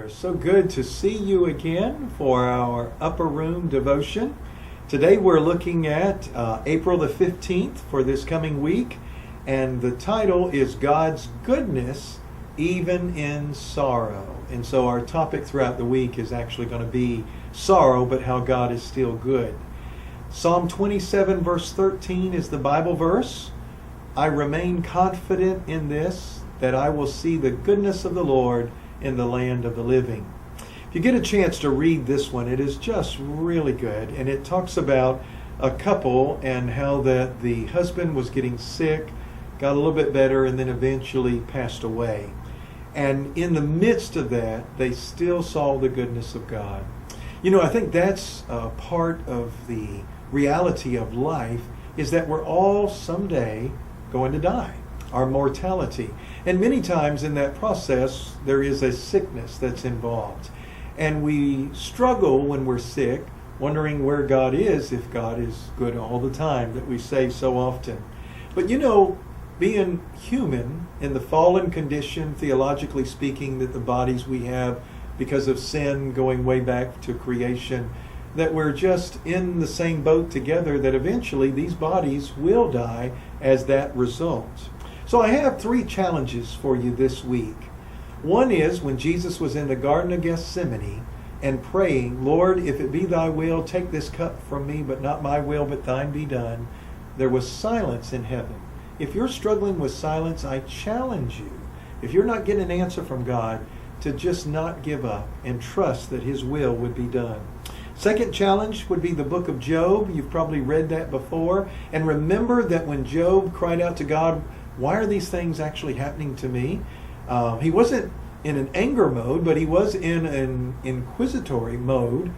So good to see you again for our Upper Room devotion. Today we're looking at April the 15th for this coming week, and the title is God's Goodness Even in Sorrow. And so our topic throughout the week is actually going to be sorrow, but how God is still good. Psalm 27 verse 13 is the Bible verse. I remain confident in this, that I will see the goodness of the Lord in the land of the living. If you get a chance to read this one, it is just really good, and it talks about a couple and how that the husband was getting sick, got a little bit better, and then eventually passed away. And in the midst of that, they still saw the goodness of God. You know, I think that's part of the reality of life, is that we're all someday going to die. Our mortality. And many times in that process, there is a sickness that's involved. And we struggle when we're sick, wondering where God is, if God is good all the time, that we say so often. But you know, being human in the fallen condition, theologically speaking, that the bodies we have because of sin going way back to creation, that we're just in the same boat together, that eventually these bodies will die as that result. So I have 3 challenges for you this week. One is when Jesus was in the Garden of Gethsemane and praying, Lord, if it be thy will, take this cup from me, but not my will, but thine be done. There was silence in heaven. If you're struggling with silence, I challenge you, if you're not getting an answer from God, to just not give up and trust that his will would be done. Second challenge would be the book of Job. You've probably read that before. And remember that when Job cried out to God, why are these things actually happening to me? He wasn't in an anger mode, but he was in an inquisitory mode.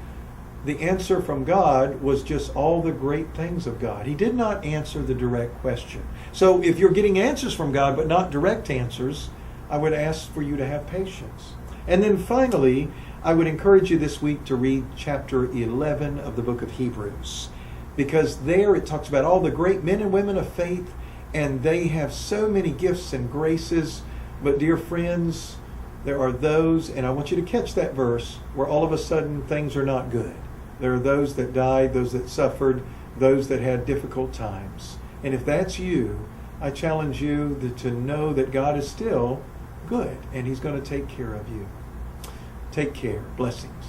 The answer from God was just all the great things of God. He did not answer the direct question. So if you're getting answers from God, but not direct answers, I would ask for you to have patience. And then finally, I would encourage you this week to read chapter 11 of the book of Hebrews, because there it talks about all the great men and women of faith, and they have so many gifts and graces. But dear friends, there are those, and I want you to catch that verse, where all of a sudden things are not good. There are those that died, those that suffered, those that had difficult times. And if that's you, I challenge you to know that God is still good, and he's going to take care of you. Take care. Blessings.